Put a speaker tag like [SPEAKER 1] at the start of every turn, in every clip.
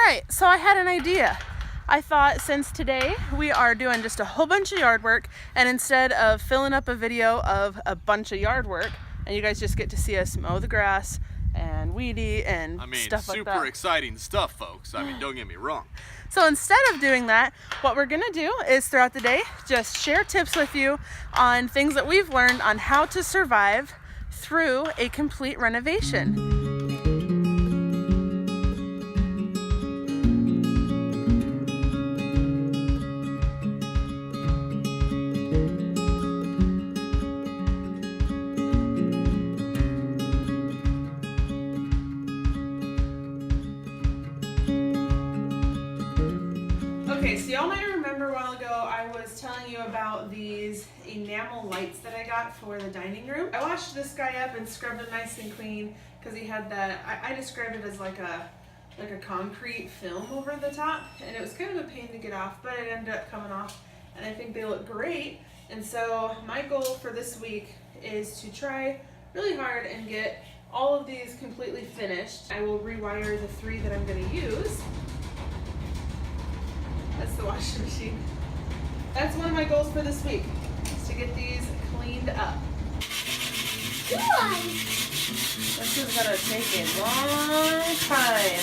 [SPEAKER 1] right, so I had an idea. I thought since today we are doing just a whole bunch of yard work, and instead of filling up a video of a bunch of yard work, and you guys just get to see us mow the grass and weedy and stuff like that.
[SPEAKER 2] Super exciting stuff, folks. I mean, don't get me wrong.
[SPEAKER 1] So instead of doing that, what we're gonna do is throughout the day, just share tips with you on things that we've learned on how to survive through a complete renovation. Okay, so y'all might remember a while ago I was telling you about these enamel lights that I got for the dining room. I washed this guy up and scrubbed him nice and clean because he had that, I described it as like a concrete film over the top, and it was kind of a pain to get off, but it ended up coming off and I think they look great. And so my goal for this week is to try really hard and get all of these completely finished. I will rewire the 3 that I'm going to use. That's the washing machine. That's one of my goals for this week, is to get these cleaned up. This is gonna take a long time.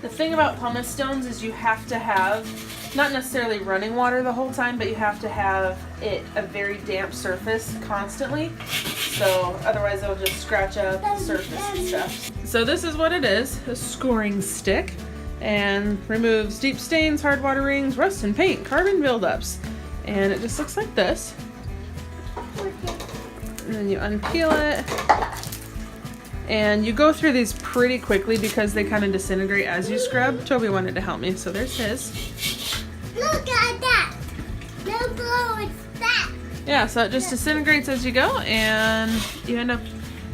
[SPEAKER 1] The thing about pumice stones is you have to have, not necessarily running water the whole time, but you have to have it a very damp surface constantly. So otherwise it'll just scratch up the surface and stuff. So this is what it is, a scouring stick. And removes deep stains, hard water rings, rust and paint, carbon buildups. And it just looks like this. And then you unpeel it. And you go through these pretty quickly because they kind of disintegrate as you scrub. Toby wanted to help me, so there's his.
[SPEAKER 3] Look at that! Look how it's that!
[SPEAKER 1] Yeah, so it just disintegrates as you go, and you end up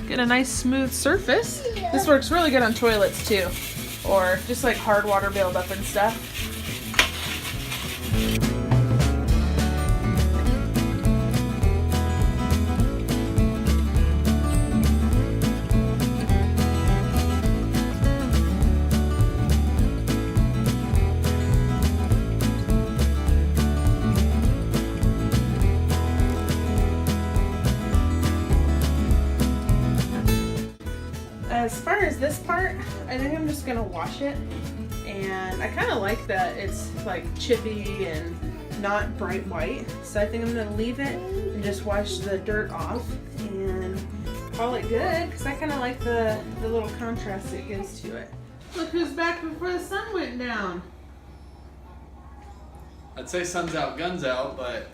[SPEAKER 1] getting a nice smooth surface. This works really good on toilets too, or just like hard water buildup and stuff. As far as this part, I think I'm just gonna wash it, and I kind of like that it's like chippy and not bright white, so I think I'm gonna leave it and just wash the dirt off and call it good, because I kind of like the little contrast it gives to it. Look who's back before the sun went down.
[SPEAKER 2] I'd say sun's out, guns out, but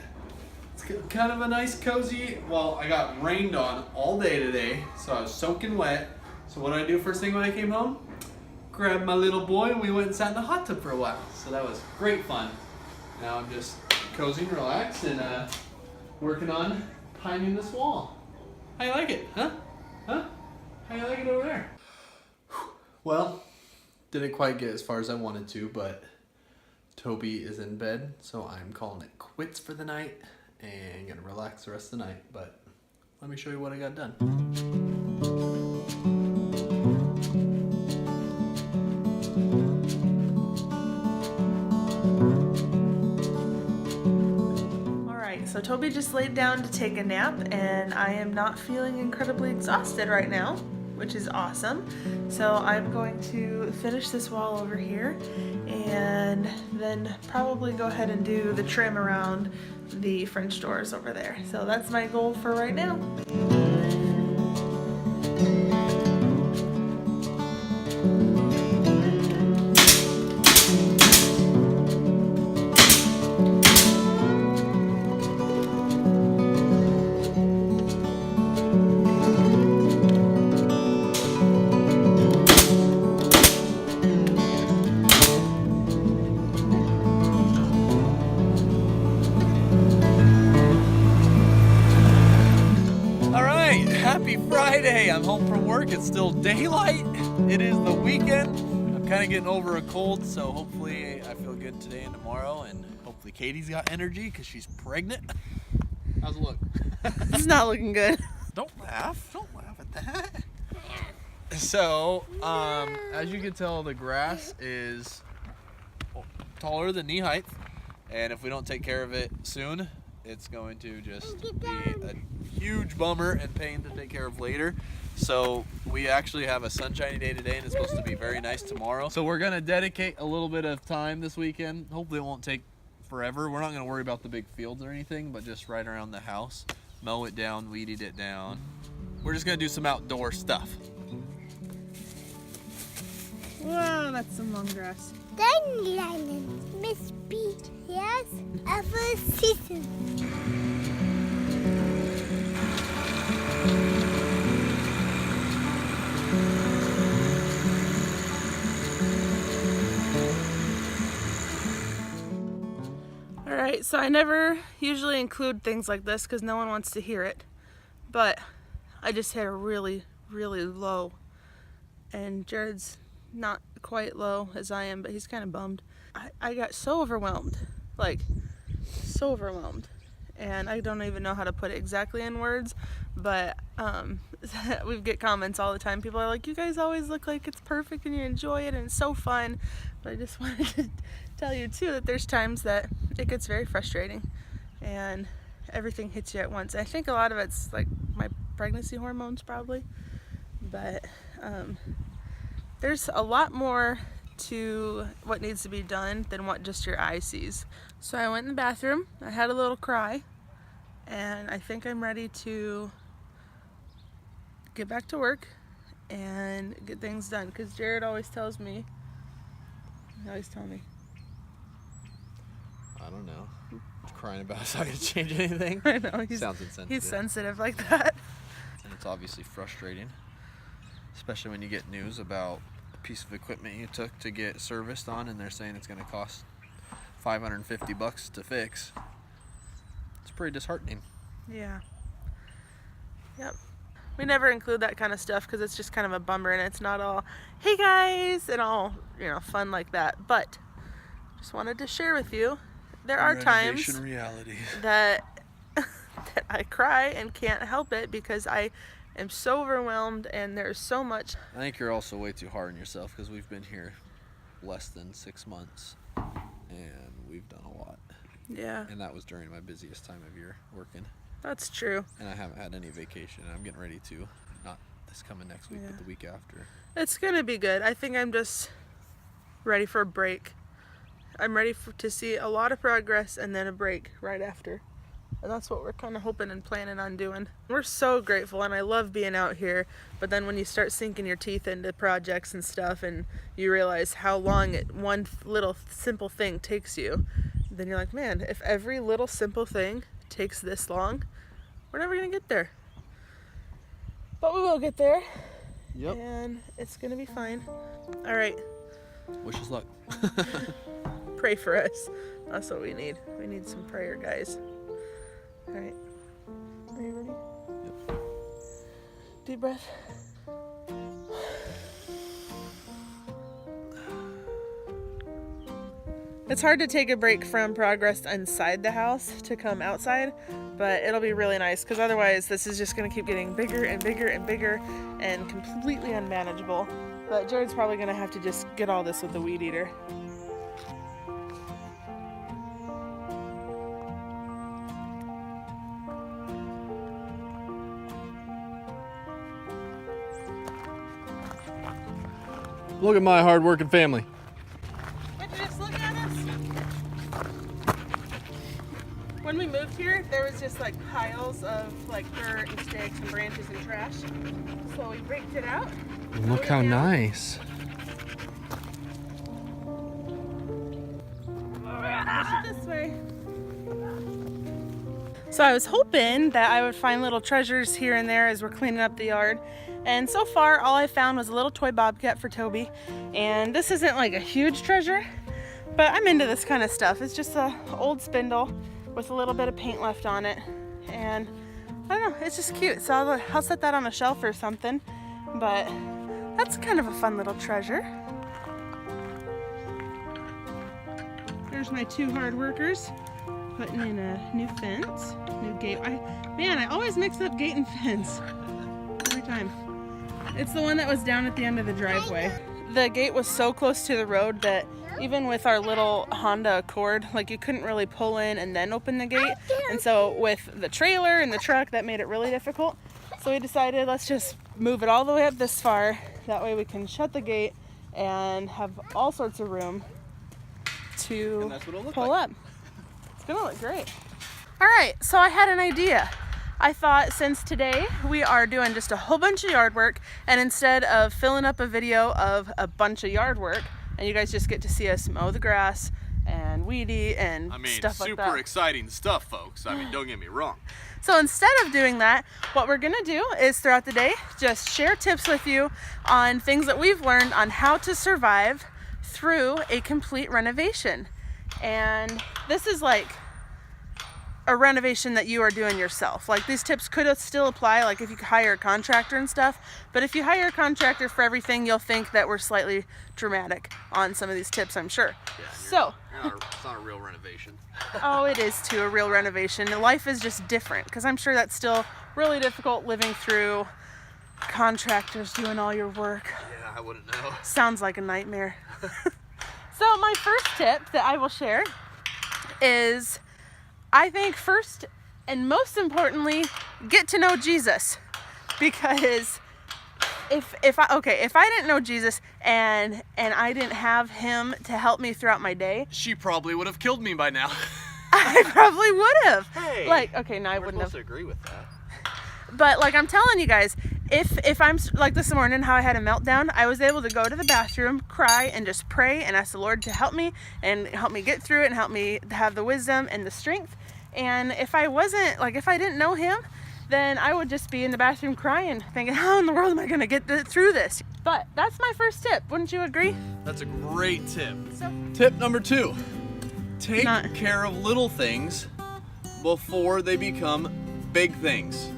[SPEAKER 2] it's kind of a nice cozy, well, I got rained on all day today, so I was soaking wet. So what did I do first thing when I came home? Grabbed my little boy and we went and sat in the hot tub for a while. So that was great fun. Now I'm just cozy and relaxed and working on pining this wall. How you like it, huh? Huh? How you like it over there? Well, didn't quite get as far as I wanted to, but Toby is in bed, so I'm calling it quits for the night and gonna relax the rest of the night. But let me show you what I got done.
[SPEAKER 1] So Toby just laid down to take a nap, and I am not feeling incredibly exhausted right now, which is awesome. So I'm going to finish this wall over here and then probably go ahead and do the trim around the French doors over there. So that's my goal for right now.
[SPEAKER 2] Happy Friday! I'm home from work. It's still daylight. It is the weekend. I'm kind of getting over a cold, so hopefully I feel good today and tomorrow, and hopefully Katie's got energy because she's pregnant. How's it look?
[SPEAKER 1] It's not looking good.
[SPEAKER 2] Don't laugh. Don't laugh at that. So, as you can tell, the grass is taller than knee height, and if we don't take care of it soon, it's going to just be a huge bummer and pain to take care of later. So we actually have a sunshiny day today, and it's supposed to be very nice tomorrow. So we're gonna dedicate a little bit of time this weekend. Hopefully it won't take forever. We're not gonna worry about the big fields or anything, but just right around the house. Mow it down, weed it down. We're just gonna do some outdoor stuff.
[SPEAKER 1] Wow, that's some long grass.
[SPEAKER 3] Then Miss B, yes, ever season.
[SPEAKER 1] Alright, so I never usually include things like this because no one wants to hear it, but I just hit a really, really low, and Jarrod's not quite low as I am, but he's kind of bummed. I got so overwhelmed, like so overwhelmed, and I don't even know how to put it exactly in words, but we get comments all the time. People are like, you guys always look like it's perfect and you enjoy it and it's so fun. But I just wanted to tell you too that there's times that it gets very frustrating and everything hits you at once. I think a lot of it's like my pregnancy hormones probably, but there's a lot more to what needs to be done than what just your eye sees. So I went in the bathroom, I had a little cry, and I think I'm ready to get back to work and get things done, because Jarrod always tells me, I
[SPEAKER 2] don't know. Crying about it's not gonna change anything.
[SPEAKER 1] I know,
[SPEAKER 2] Sounds insensitive.
[SPEAKER 1] He's sensitive like that.
[SPEAKER 2] And it's obviously frustrating, especially when you get news about a piece of equipment you took to get serviced on and they're saying it's going to cost $550 to fix. It's pretty disheartening.
[SPEAKER 1] Yeah. Yep. We never include that kind of stuff because it's just kind of a bummer, and it's not all, hey guys, and all, fun like that. But just wanted to share with you, there are times
[SPEAKER 2] reality.
[SPEAKER 1] that I cry and can't help it because I am so overwhelmed and there's so much.
[SPEAKER 2] I think you're also way too hard on yourself because we've been here less than 6 months and we've done a lot.
[SPEAKER 1] Yeah.
[SPEAKER 2] And that was during my busiest time of year working.
[SPEAKER 1] That's true.
[SPEAKER 2] And I haven't had any vacation, and I'm getting ready to. Not this coming next week, but the week after.
[SPEAKER 1] It's gonna be good. I think I'm just ready for a break. I'm ready to see a lot of progress and then a break right after. And that's what we're kind of hoping and planning on doing. We're so grateful, and I love being out here, but then when you start sinking your teeth into projects and stuff and you realize how long one little simple thing takes you, then you're like, man, if every little simple thing takes this long, we're never gonna get there. But we will get there.
[SPEAKER 2] Yep.
[SPEAKER 1] And it's gonna be fine. All right.
[SPEAKER 2] Wish us luck.
[SPEAKER 1] Pray for us. That's what we need. We need some prayer, guys. All right. Are you ready?
[SPEAKER 2] Yep.
[SPEAKER 1] Deep breath. It's hard to take a break from progress inside the house to come outside, but it'll be really nice because otherwise this is just going to keep getting bigger and bigger and bigger and completely unmanageable. But Jarrod's probably going to have to just get all this with the weed eater.
[SPEAKER 2] Look at my hard-working family.
[SPEAKER 1] Would you just look at us? When we moved here, there was just like piles of like dirt and sticks and branches and trash. So we raked it out.
[SPEAKER 2] Look how nice.
[SPEAKER 1] Push it this way. So I was hoping that I would find little treasures here and there as we're cleaning up the yard. And so far, all I found was a little toy bobcat for Toby. And this isn't like a huge treasure, but I'm into this kind of stuff. It's just an old spindle with a little bit of paint left on it. And I don't know, it's just cute. So I'll set that on a shelf or something. But that's kind of a fun little treasure. There's my two hard workers putting in a new fence, new gate. I always mix up gate and fence every time. It's the one that was down at the end of the driveway. The gate was so close to the road that even with our little Honda Accord, like you couldn't really pull in and then open the gate. And so with the trailer and the truck, that made it really difficult. So we decided let's just move it all the way up this far. That way we can shut the gate and have all sorts of room to pull up. It's gonna look great. All right, so I had an idea. I thought since today we are doing just a whole bunch of yard work, and instead of filling up a video of a bunch of yard work, and you guys just get to see us mow the grass and weedy and stuff like that.
[SPEAKER 2] Super exciting stuff, folks. I mean, don't get me wrong.
[SPEAKER 1] So instead of doing that, what we're gonna do is throughout the day, just share tips with you on things that we've learned on how to survive through a complete renovation. And this is like a renovation that you are doing yourself. Like these tips could still apply like if you hire a contractor and stuff, but if you hire a contractor for everything, you'll think that we're slightly dramatic on some of these tips, I'm sure.
[SPEAKER 2] Yeah,
[SPEAKER 1] So
[SPEAKER 2] it's not a real renovation.
[SPEAKER 1] Oh, it is too, a real renovation. Life is just different, because I'm sure that's still really difficult living through contractors doing all your work.
[SPEAKER 2] Yeah, I wouldn't know.
[SPEAKER 1] Sounds like a nightmare. So my first tip that I will share is, I think first and most importantly, get to know Jesus. Because if I didn't know Jesus and I didn't have him to help me throughout my day,
[SPEAKER 2] She probably would have killed me by now.
[SPEAKER 1] I probably would have.
[SPEAKER 2] Hey,
[SPEAKER 1] like, okay, no, I wouldn't have.
[SPEAKER 2] to agree with that.
[SPEAKER 1] But like I'm telling you guys, if I'm like this morning, how I had a meltdown, I was able to go to the bathroom, cry, and just pray and ask the Lord to help me and help me get through it and help me have the wisdom and the strength. And if I wasn't, like if I didn't know him, then I would just be in the bathroom crying, thinking, how in the world am I gonna get through this? But that's my first tip, wouldn't you agree?
[SPEAKER 2] That's a great tip.
[SPEAKER 1] So,
[SPEAKER 2] Tip number 2, take
[SPEAKER 1] Not-
[SPEAKER 2] care of little things before they become big things.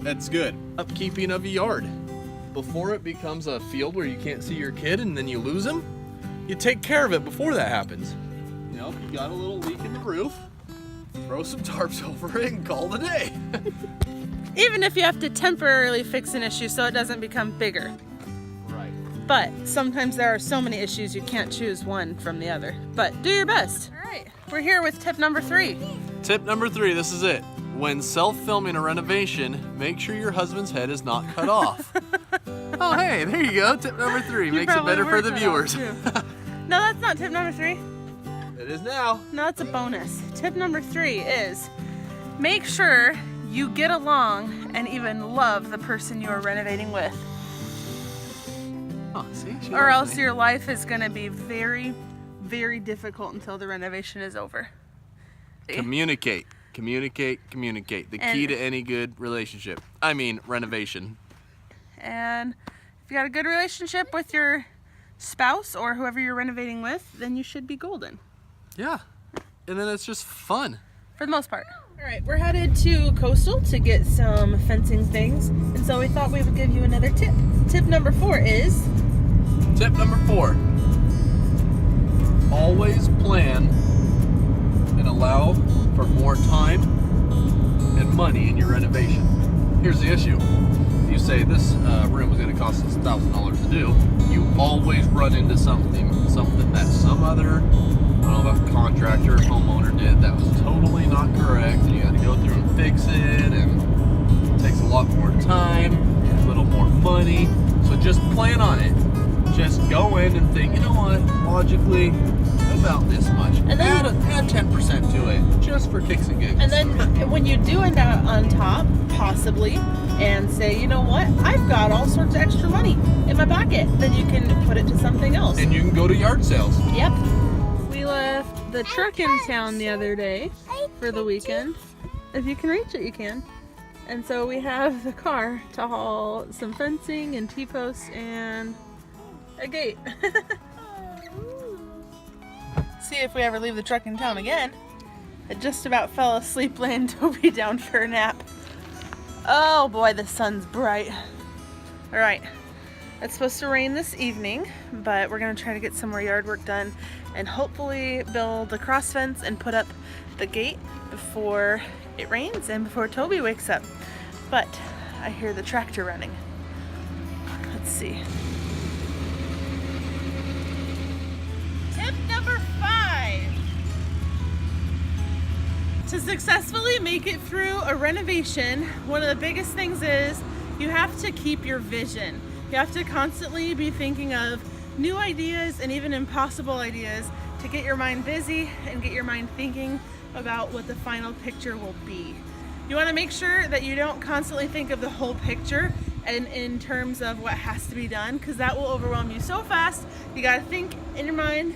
[SPEAKER 2] That's good. Upkeeping of a yard. Before it becomes a field where you can't see your kid and then you lose him, you take care of it before that happens. You know, if you got a little leak in the roof, throw some tarps over it and call it a day.
[SPEAKER 1] even if you have to temporarily fix an issue so it doesn't become bigger.
[SPEAKER 2] Right.
[SPEAKER 1] But sometimes there are so many issues you can't choose one from the other. But do your best. All right, we're here with tip number 3.
[SPEAKER 2] Tip number 3, this is it. When self-filming a renovation, make sure your husband's head is not cut off. Oh, hey, there you go. Tip number 3 makes it better for the viewers.
[SPEAKER 1] No, that's not tip number 3.
[SPEAKER 2] It is now.
[SPEAKER 1] No, it's a bonus. Tip number 3 is make sure you get along and even love the person you are renovating with.
[SPEAKER 2] Oh, see?
[SPEAKER 1] Or else your life is going to be very, very difficult until the renovation is over.
[SPEAKER 2] Communicate. Communicate, communicate. The key to any good relationship. I mean, renovation.
[SPEAKER 1] And if you got a good relationship with your spouse or whoever you're renovating with, then you should be golden.
[SPEAKER 2] Yeah. And then it's just fun.
[SPEAKER 1] For the most part. All right, we're headed to Coastal to get some fencing things. And so we thought we would give you another tip. Tip number 4 is...
[SPEAKER 2] Tip number 4. Always plan and allow for more time and money in your renovation. Here's the issue. You say this room is going to cost us $1,000 to do. You always run into something that some other, I don't know if a contractor or homeowner did that was totally not correct, and you got to go through and fix it, and it takes a lot more time, a little more money. So just plan on it. Just go in and think, you know what, logically, about this much. And then add 10% to it, just for kicks and giggles.
[SPEAKER 1] And then when you do end up on top, possibly, and say, you know what, I've got all sorts of extra money in my pocket, then you can put it to something else.
[SPEAKER 2] And you can go to yard sales.
[SPEAKER 1] Yep. We left the truck in town the other day for the weekend. If you can reach it, you can. And so we have the car to haul some fencing and T-posts and a gate. See if we ever leave the truck in town again. I just about fell asleep laying Toby down for a nap. Oh boy, the sun's bright. All right, it's supposed to rain this evening, but we're gonna try to get some more yard work done and hopefully build the cross fence and put up the gate before it rains and before Toby wakes up. But I hear the tractor running. Let's see. Tip number 5. To successfully make it through a renovation, one of the biggest things is you have to keep your vision. You have to constantly be thinking of new ideas and even impossible ideas to get your mind busy and get your mind thinking about what the final picture will be. You want to make sure that you don't constantly think of the whole picture and in terms of what has to be done, because that will overwhelm you so fast. You got to think in your mind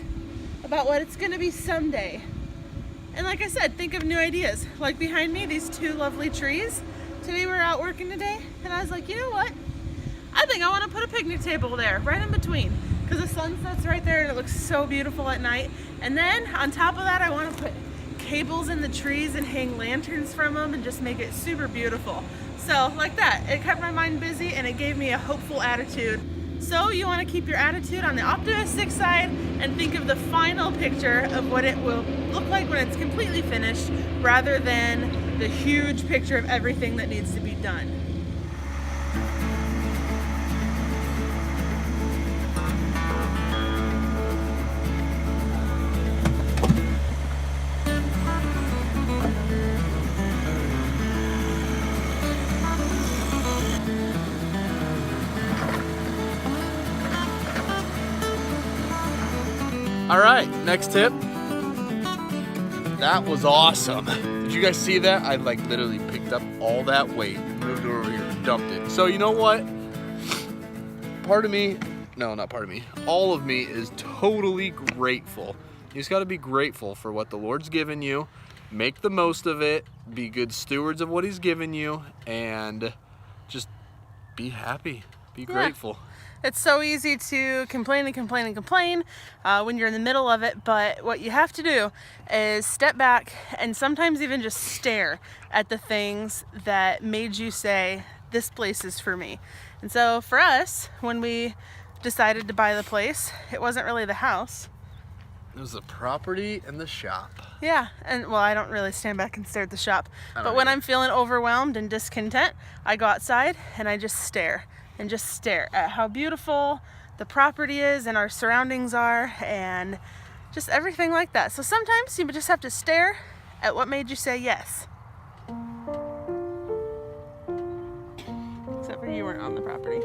[SPEAKER 1] about what it's going to be someday. And like I said, think of new ideas. Like behind me, these 2 lovely trees. Today we were out working today, and I was like, you know what? I think I want to put a picnic table there, right in between, because the sunset's right there and it looks so beautiful at night. And then on top of that, I want to put cables in the trees and hang lanterns from them and just make it super beautiful. So like that, it kept my mind busy and it gave me a hopeful attitude. So you want to keep your attitude on the optimistic side and think of the final picture of what it will look like when it's completely finished, rather than the huge picture of everything that needs to be done.
[SPEAKER 2] All right, next tip. That was awesome. Did you guys see that? I like literally picked up all that weight, moved it over here, and dumped it. So you know what? Part of me, no, not part of me, all of me is totally grateful. You just gotta be grateful for what the Lord's given you. Make the most of it, be good stewards of what He's given you, and just be happy, be grateful.
[SPEAKER 1] It's so easy to complain and complain and complain when you're in the middle of it, but what you have to do is step back and sometimes even just stare at the things that made you say, this place is for me. And so for us, when we decided to buy the place, it wasn't really the house.
[SPEAKER 2] It was the property and the shop.
[SPEAKER 1] Yeah, and well, I don't really stand back and stare at the shop, but when I'm feeling overwhelmed and discontent, I go outside and I just stare. And just stare at how beautiful the property is and our surroundings are and just everything like that. So sometimes you just have to stare at what made you say yes. Except for you weren't on the property.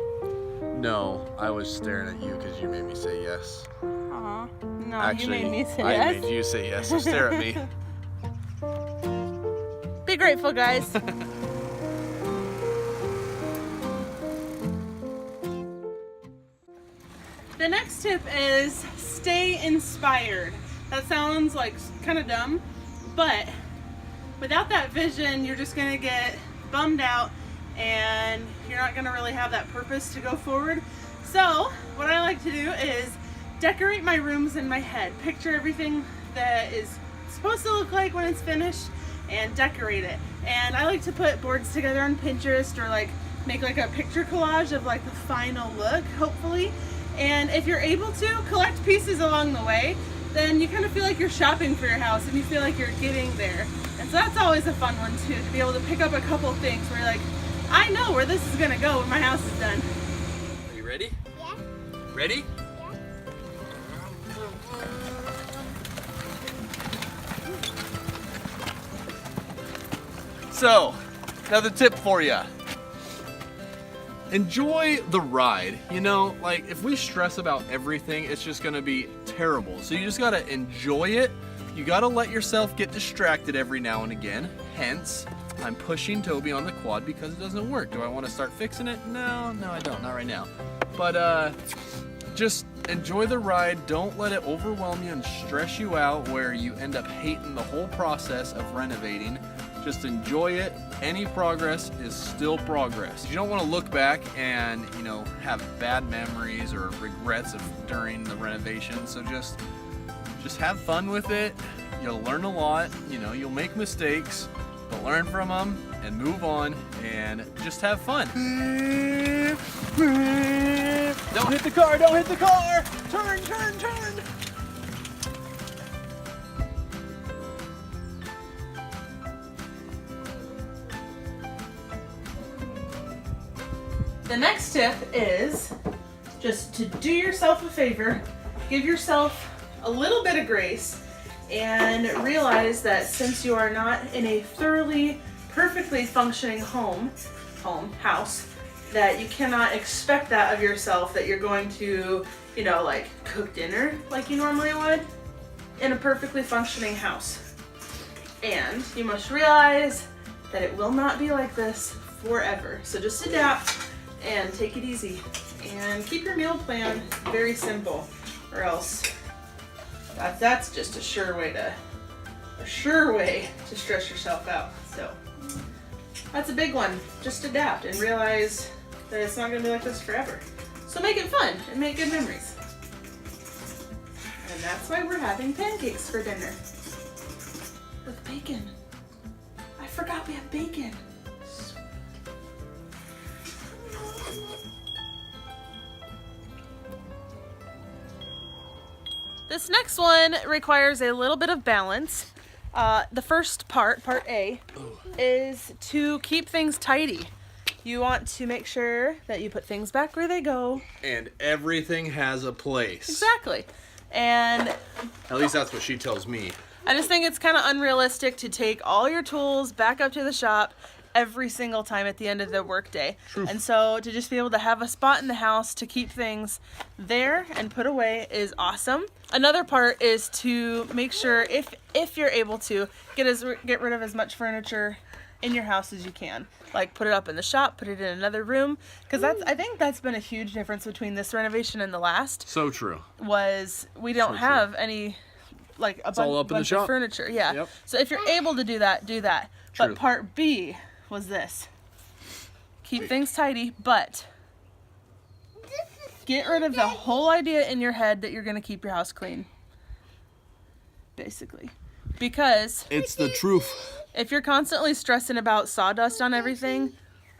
[SPEAKER 2] No, I was staring at you because you made me say yes.
[SPEAKER 1] Aw, no,
[SPEAKER 2] Actually,
[SPEAKER 1] you made me say
[SPEAKER 2] I
[SPEAKER 1] yes.
[SPEAKER 2] made you say yes, so stare at me.
[SPEAKER 1] Be grateful, guys. The next tip is stay inspired. That sounds like kind of dumb, but without that vision, you're just gonna get bummed out and you're not gonna really have that purpose to go forward. So what I like to do is decorate my rooms in my head. Picture everything that is supposed to look like when it's finished and decorate it. And I like to put boards together on Pinterest or like make like a picture collage of like the final look, hopefully. And if you're able to collect pieces along the way, then you kind of feel like you're shopping for your house and you feel like you're getting there. And so that's always a fun one too, to be able to pick up a couple things where you're like, I know where this is gonna go when my house is done.
[SPEAKER 2] Are you ready?
[SPEAKER 3] Yeah.
[SPEAKER 2] Ready? So, another tip for you. Enjoy the ride. You know, like if we stress about everything, it's just gonna be terrible. So you just gotta enjoy it. You gotta let yourself get distracted every now and again. Hence, I'm pushing Toby on the quad because it doesn't work. Do I wanna start fixing it? No, I don't, not right now. But just enjoy the ride. Don't let it overwhelm you and stress you out where you end up hating the whole process of renovating. Just enjoy it. Any progress is still progress. You don't want to look back and, you know, have bad memories or regrets during the renovation. So just have fun with it. You'll learn a lot. You know, you'll make mistakes, but learn from them and move on and just have fun. Don't hit the car, don't hit the car! Turn, turn, turn!
[SPEAKER 1] The next tip is just to do yourself a favor, give yourself a little bit of grace, and realize that since you are not in a thoroughly, perfectly functioning house, that you cannot expect that of yourself, that you're going to, you know, like cook dinner like you normally would in a perfectly functioning house. And you must realize that it will not be like this forever. So just adapt and take it easy and keep your meal plan very simple, or else that's just a sure way to stress yourself out. So that's a big one. Just adapt and realize that it's not gonna be like this forever. So make it fun and make good memories. And that's why we're having pancakes for dinner. With bacon. I forgot we have bacon. This next one requires a little bit of balance. The first part A, is to keep things tidy. You want to make sure that you put things back where they go.
[SPEAKER 2] And everything has a place.
[SPEAKER 1] Exactly. And
[SPEAKER 2] at least that's what she tells me.
[SPEAKER 1] I just think it's kind of unrealistic to take all your tools back up to the shop every single time at the end of the workday. And so to just be able to have a spot in the house to keep things there and put away is awesome. Another part is to make sure, if you're able to, get rid of as much furniture in your house as you can. Like put it up in the shop, put it in another room, because I think that's been a huge difference between this renovation and the last.
[SPEAKER 2] So true.
[SPEAKER 1] Was we don't have any like a bunch of furniture. Yeah.
[SPEAKER 2] Yep.
[SPEAKER 1] So if you're able to do that, do that.
[SPEAKER 2] True.
[SPEAKER 1] But part B was this. Keep things tidy, but get rid of the whole idea in your head that you're going to keep your house clean. Basically. Because
[SPEAKER 2] it's the truth.
[SPEAKER 1] If you're constantly stressing about sawdust on everything,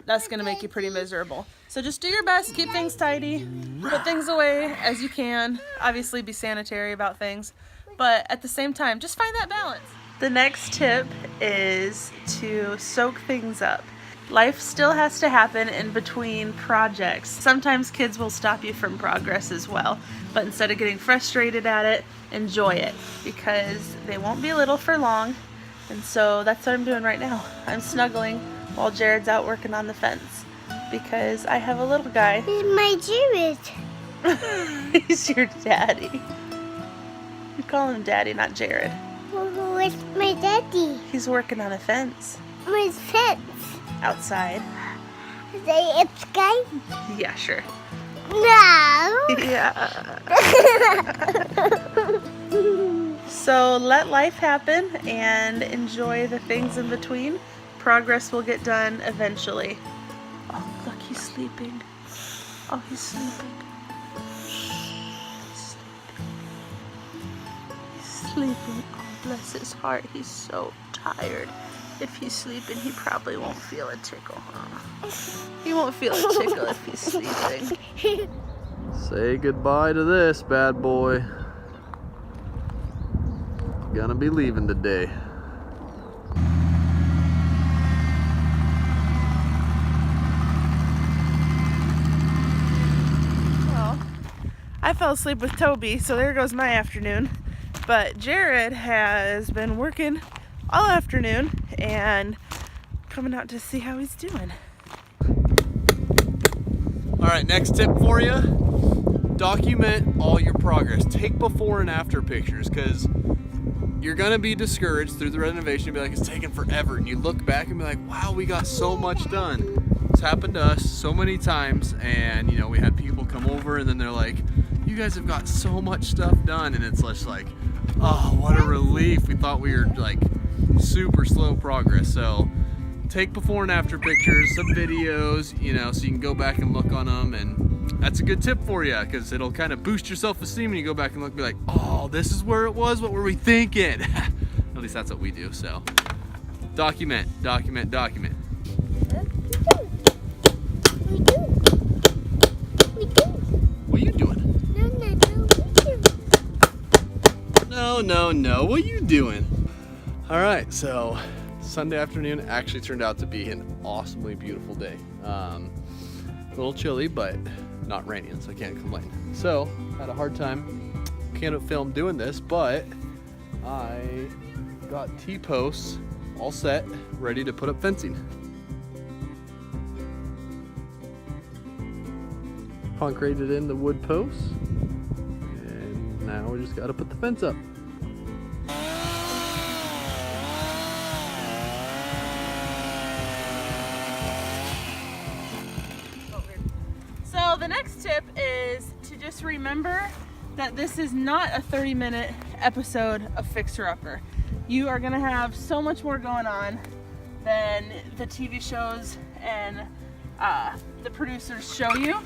[SPEAKER 1] that's going to make you pretty miserable. So just do your best, keep things tidy, put things away as you can. Obviously be sanitary about things, but at the same time, just find that balance. The next tip is to soak things up. Life still has to happen in between projects. Sometimes kids will stop you from progress as well, but instead of getting frustrated at it, enjoy it, because they won't be little for long. And so that's what I'm doing right now. I'm snuggling while Jared's out working on the fence, because I have a little guy.
[SPEAKER 3] He's my Jared.
[SPEAKER 1] He's your daddy. You call him daddy, not Jared.
[SPEAKER 3] Where's my daddy?
[SPEAKER 1] He's working on a fence.
[SPEAKER 3] Where's fence?
[SPEAKER 1] Outside.
[SPEAKER 3] Say it's sky?
[SPEAKER 1] Yeah, sure.
[SPEAKER 3] No.
[SPEAKER 1] Yeah. So let life happen and enjoy the things in between. Progress will get done eventually. Oh, look, he's sleeping. Oh, he's sleeping. He's sleeping. Oh, bless his heart. He's so tired. If he's sleeping, he probably won't feel a tickle, huh? He won't feel a tickle if he's sleeping.
[SPEAKER 2] Say goodbye to this bad boy. Gonna be leaving today.
[SPEAKER 1] Well, I fell asleep with Toby, so there goes my afternoon. But Jared has been working all afternoon and coming out to see how he's doing.
[SPEAKER 2] All right, next tip for you. Document all your progress. Take before and after pictures, because you're gonna be discouraged through the renovation and be like, it's taking forever. And you look back and be like, wow, we got so much done. It's happened to us so many times, and you know, we had people come over and then they're like, you guys have got so much stuff done, and it's just like, oh, what a relief. We thought we were like super slow progress. So take before and after pictures, some videos, you know, so you can go back and look on them, and that's a good tip for you, because it'll kind of boost your self-esteem when you go back and look and be like, oh, this is where it was, what were we thinking? At least that's what we do. So document, document, document. What are you doing? No, what are you doing? All right, so Sunday afternoon actually turned out to be an awesomely beautiful day. A little chilly, but not raining, so I can't complain. So, had a hard time, can't film doing this, but I got T-posts all set, ready to put up fencing. Concreted in the wood posts, and now we just got to put the fence up.
[SPEAKER 1] So the next tip is to just remember that this is not a 30-minute episode of Fixer Upper. You are gonna have so much more going on than the TV shows and the producers show you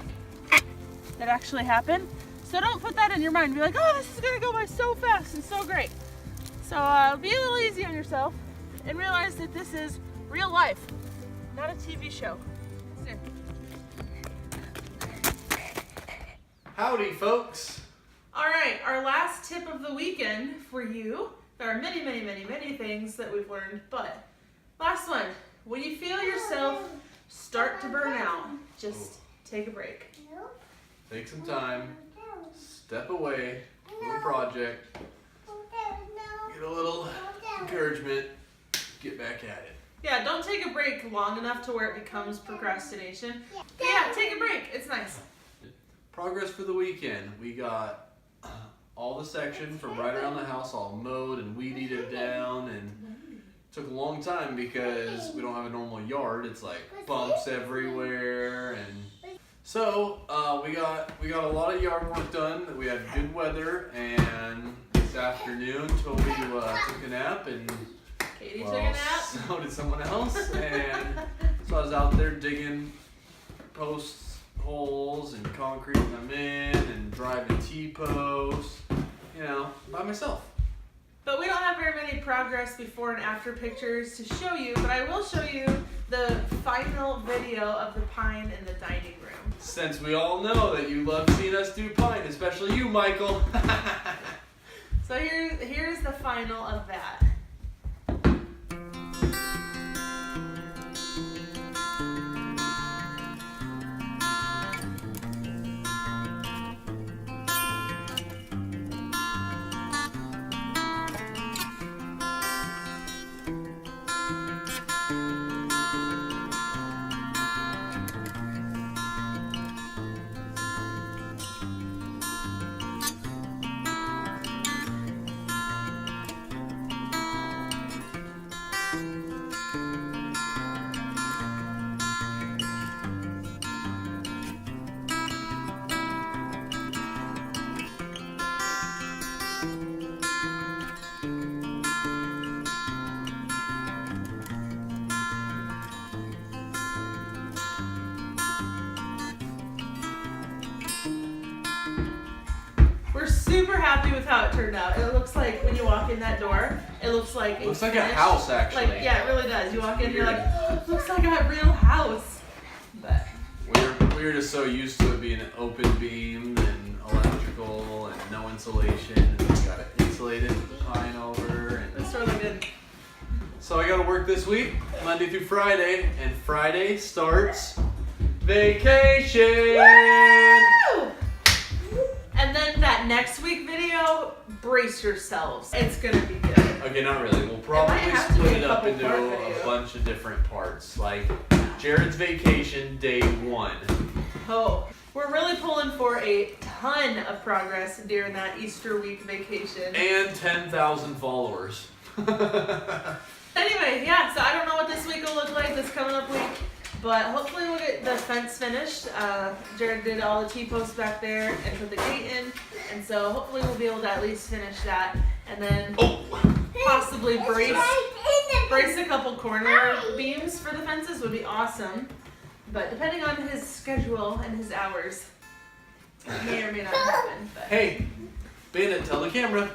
[SPEAKER 1] that actually happen. So don't put that in your mind. Be like, oh, this is gonna go by so fast and so great. So be a little easy on yourself and realize that this is real life, not a TV show.
[SPEAKER 2] Howdy, folks.
[SPEAKER 1] All right, our last tip of the weekend for you. There are many, many, many, many things that we've learned, but last one, when you feel yourself start to burn out, just take a break.
[SPEAKER 2] Take some time, step away from a project, get a little encouragement, get back at it.
[SPEAKER 1] Yeah, don't take a break long enough to where it becomes procrastination. Yeah, take a break, it's nice.
[SPEAKER 2] Progress for the weekend. We got all the section from right around the house all mowed and weed-eated down, and it took a long time because we don't have a normal yard. It's like bumps everywhere, and so we got a lot of yard work done. We had good weather, and this afternoon Toby took a nap, and
[SPEAKER 1] Katie took a nap.
[SPEAKER 2] So did someone else, and so I was out there digging posts, holes, and concreting them in, and driving T-posts, you know, by myself.
[SPEAKER 1] But we don't have very many progress before and after pictures to show you, but I will show you the final video of the pine in the dining room.
[SPEAKER 2] Since we all know that you love seeing us do pine, especially you, Michael.
[SPEAKER 1] So here's the final of that. We're super happy with how it turned out. It looks like when you walk in that door, it looks like
[SPEAKER 2] Looks like a house, actually.
[SPEAKER 1] Like, yeah, it really does. You walk in, you're like, oh, it looks like a real house. But
[SPEAKER 2] We're just so used to it being an open beam and electrical and no insulation, and we got it insulated with the pine over. And
[SPEAKER 1] it's really good.
[SPEAKER 2] so I got to work this week, Monday through Friday, and Friday starts vacation.
[SPEAKER 1] Woo! And then that next week video, brace yourselves. It's gonna be good.
[SPEAKER 2] Okay, not really. We'll probably
[SPEAKER 1] have to
[SPEAKER 2] split
[SPEAKER 1] be
[SPEAKER 2] it
[SPEAKER 1] a
[SPEAKER 2] up into
[SPEAKER 1] couple part
[SPEAKER 2] a
[SPEAKER 1] video.
[SPEAKER 2] bunch of different parts. Like Jarrod's vacation day 1.
[SPEAKER 1] Oh, we're really pulling for a ton of progress during that Easter week vacation.
[SPEAKER 2] And 10,000 followers.
[SPEAKER 1] Anyway, yeah, so I don't know what this week will look like, this coming up week, but hopefully we'll get the fence finished. Jarrod did all the T-posts back there and put the gate in, and so hopefully we'll be able to at least finish that, and then possibly brace a couple corner beams for the fences would be awesome. But depending on his schedule and his hours, it may or may not happen. But.
[SPEAKER 2] Hey, Bennett, tell the camera.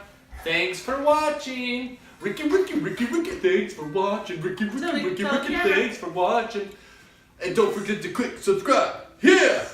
[SPEAKER 2] Thanks for watching. Ricky, thanks for watching. Ricky, thanks for watching. And don't forget to click subscribe. Yeah!